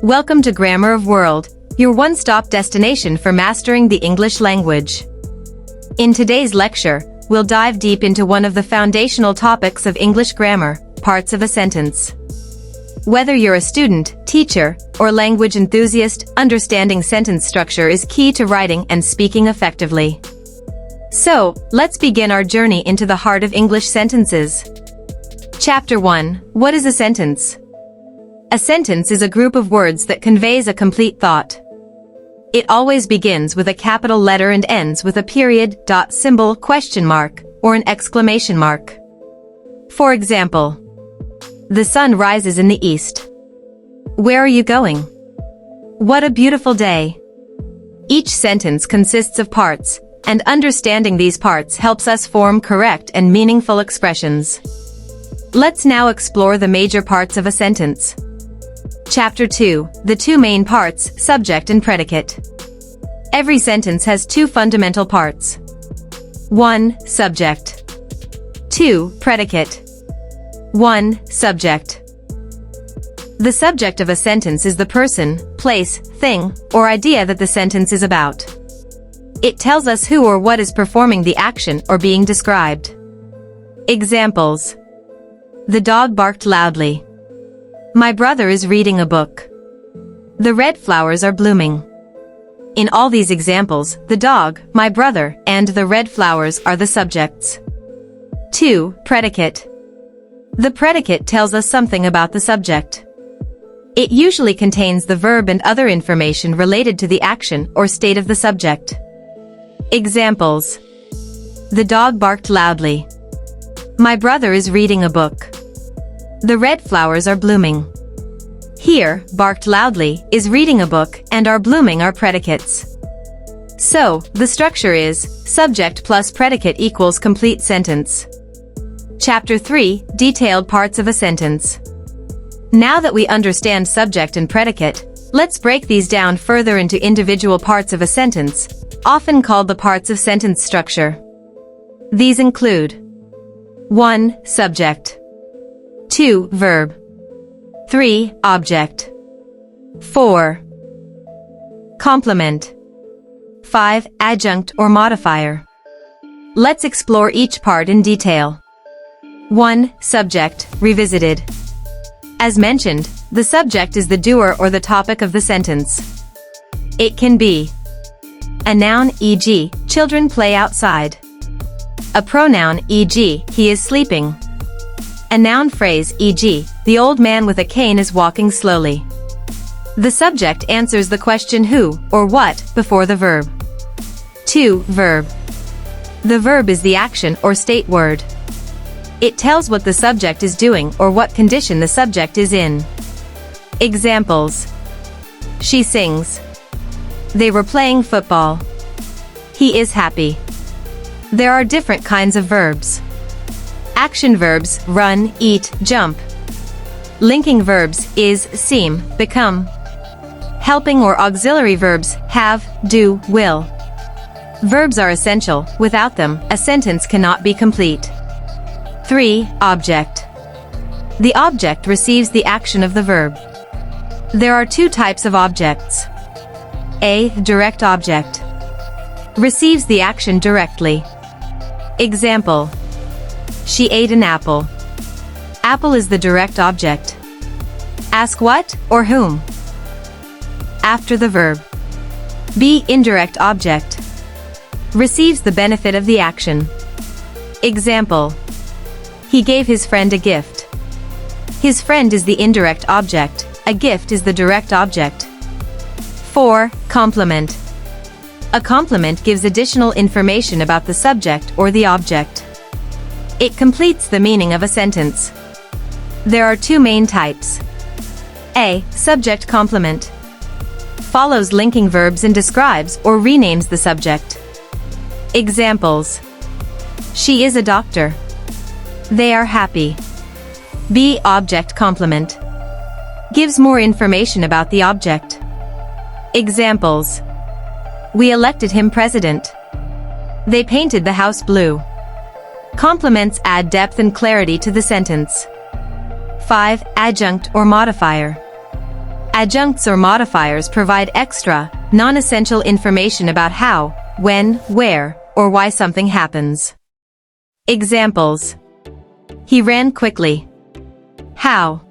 Welcome to Grammar of World, your one-stop destination for mastering the English language. In today's lecture, we'll dive deep into one of the foundational topics of English grammar, parts of a sentence. Whether you're a student, teacher, or language enthusiast, understanding sentence structure is key to writing and speaking effectively. So, let's begin our journey into the heart of English sentences. Chapter 1. What is a sentence? A sentence is a group of words that conveys a complete thought. It always begins with a capital letter and ends with a period, dot symbol, question mark, or an exclamation mark. For example, the sun rises in the east. Where are you going? What a beautiful day. Each sentence consists of parts, and understanding these parts helps us form correct and meaningful expressions. Let's now explore the major parts of a sentence. Chapter 2. The two main parts, subject and predicate. Every sentence has two fundamental parts. 1. Subject. 2. Predicate. 1. Subject. The subject of a sentence is the person, place, thing, or idea that the sentence is about. It tells us who or what is performing the action or being described. Examples. The dog barked loudly. My brother is reading a book. The red flowers are blooming. In all these examples, the dog, my brother, and the red flowers are the subjects. 2. Predicate. The predicate tells us something about the subject. It usually contains the verb and other information related to the action or state of the subject. Examples. The dog barked loudly. My brother is reading a book. The red flowers are blooming. Here, barked loudly is reading a book and are blooming are predicates. So, the structure is subject plus predicate equals complete sentence. Chapter 3. Detailed parts of a sentence. Now that we understand subject and predicate, let's break these down further into individual parts of a sentence, often called the parts of sentence structure. These include 1. Subject. 2. Verb. 3. Object. 4. Complement. 5. Adjunct or modifier. Let's explore each part in detail. 1. Subject, revisited. As mentioned, the subject is the doer or the topic of the sentence. It can be a noun, e.g., children play outside. A pronoun, e.g., he is sleeping. A noun phrase, e.g., the old man with a cane is walking slowly. The subject answers the question who, or what, before the verb. 2. Verb. The verb is the action or state word. It tells what the subject is doing or what condition the subject is in. Examples. She sings. They were playing football. He is happy. There are different kinds of verbs. Action verbs, run, eat, jump. Linking verbs, is, seem, become. Helping or auxiliary verbs, have, do, will. Verbs are essential. Without them, a sentence cannot be complete. 3. Object. The object receives the action of the verb. There are two types of objects. A. Direct object. Receives the action directly. Example. She ate an apple. Apple is the direct object. Ask what, or whom. After the verb. B. Indirect object. Receives the benefit of the action. Example. He gave his friend a gift. His friend is the indirect object, a gift is the direct object. 4. Complement. A complement gives additional information about the subject or the object. It completes the meaning of a sentence. There are two main types. A. Subject complement. Follows linking verbs and describes or renames the subject. Examples. She is a doctor. They are happy. B. Object complement. Gives more information about the object. Examples. We elected him president. They painted the house blue. Complements add depth and clarity to the sentence. 5. Adjunct or modifier. Adjuncts or modifiers provide extra, non-essential information about how, when, where, or why something happens. Examples. He ran quickly. How?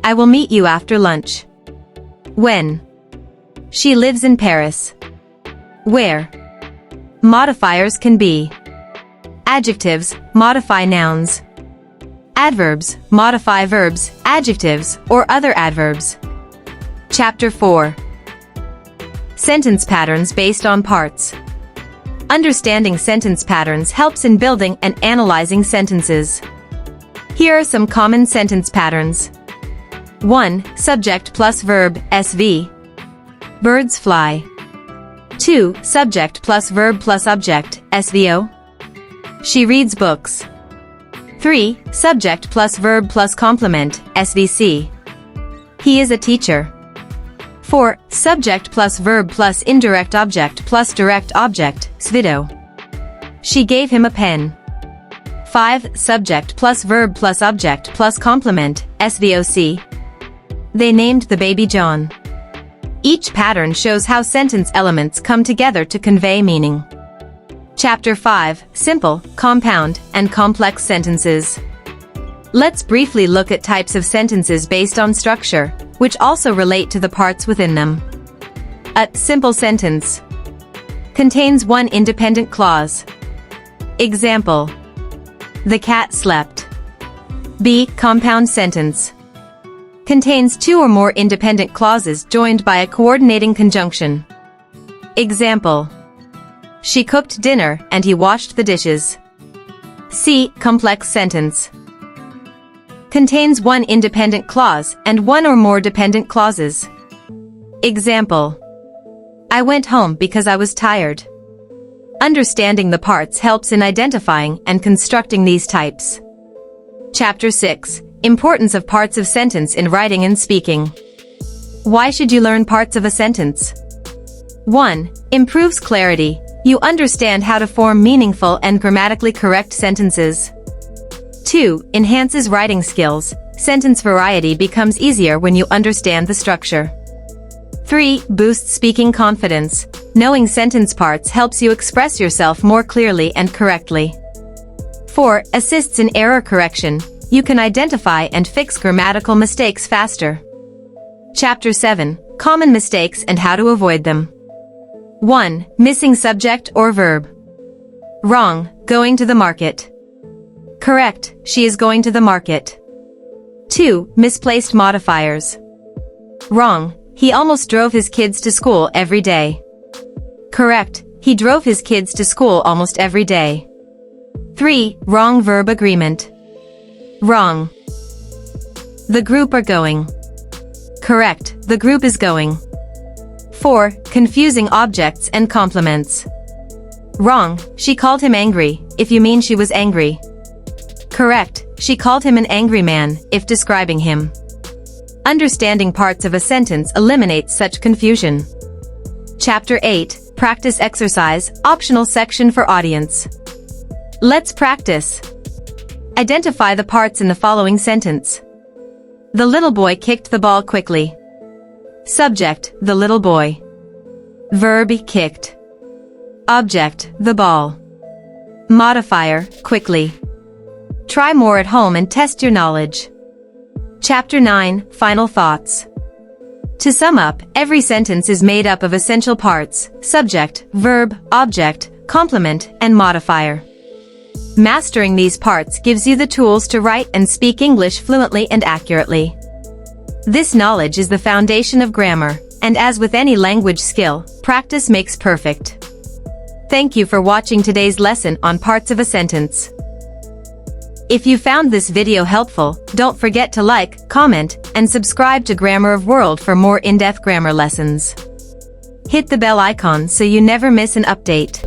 I will meet you after lunch. When? She lives in Paris. Where? Modifiers can be adjectives, modify nouns. Adverbs, modify verbs, adjectives, or other adverbs. Chapter 4. Sentence patterns based on parts. Understanding sentence patterns helps in building and analyzing sentences. Here are some common sentence patterns. 1. Subject plus verb, SV. Birds fly. 2. Subject plus verb plus object, SVO. She reads books. 3. Subject plus verb plus complement, SVC. He is a teacher. 4. Subject plus verb plus indirect object plus direct object, SVIDO. She gave him a pen. 5. Subject plus verb plus object plus complement, SVOC. They named the baby John. Each pattern shows how sentence elements come together to convey meaning. Chapter 5. Simple, compound, and complex sentences. Let's briefly look at types of sentences based on structure, which also relate to the parts within them. A simple sentence contains one independent clause. Example. The cat slept. B. Compound sentence contains two or more independent clauses joined by a coordinating conjunction. Example. She cooked dinner and he washed the dishes. C. Complex sentence contains one independent clause and one or more dependent clauses. Example. I went home because I was tired. Understanding the parts helps in identifying and constructing these types. Chapter 6. Importance of parts of sentence in writing and speaking. Why should you learn parts of a sentence? 1. Improves clarity. You understand how to form meaningful and grammatically correct sentences. 2. Enhances writing skills. Sentence variety becomes easier when you understand the structure. 3. Boosts speaking confidence. Knowing sentence parts helps you express yourself more clearly and correctly. 4. Assists in error correction. You can identify and fix grammatical mistakes faster. Chapter 7. Common mistakes and how to avoid them. 1. Missing subject or verb. Wrong. Going to the market. Correct. She is going to the market. 2. Misplaced modifiers. Wrong. He almost drove his kids to school every day. Correct. He drove his kids to school almost every day. 3. Wrong verb agreement. Wrong. The group are going. Correct. The group is going. 4. Confusing objects and complements. Wrong. She called him angry, if you mean she was angry. Correct. She called him an angry man, if describing him. Understanding parts of a sentence eliminates such confusion. Chapter 8. Practice exercise, optional section for audience. Let's practice. Identify the parts in the following sentence. The little boy kicked the ball quickly. Subject, the little boy. Verb, kicked. Object, the ball. Modifier, quickly. Try more at home and test your knowledge. Chapter 9, Final Thoughts. To sum up, every sentence is made up of essential parts: subject, verb, object, complement, and modifier. Mastering these parts gives you the tools to write and speak English fluently and accurately. This knowledge is the foundation of grammar, and as with any language skill, practice makes perfect. Thank you for watching today's lesson on parts of a sentence. If you found this video helpful, don't forget to like, comment, and subscribe to Grammar of World for more in-depth grammar lessons. Hit the bell icon so you never miss an update.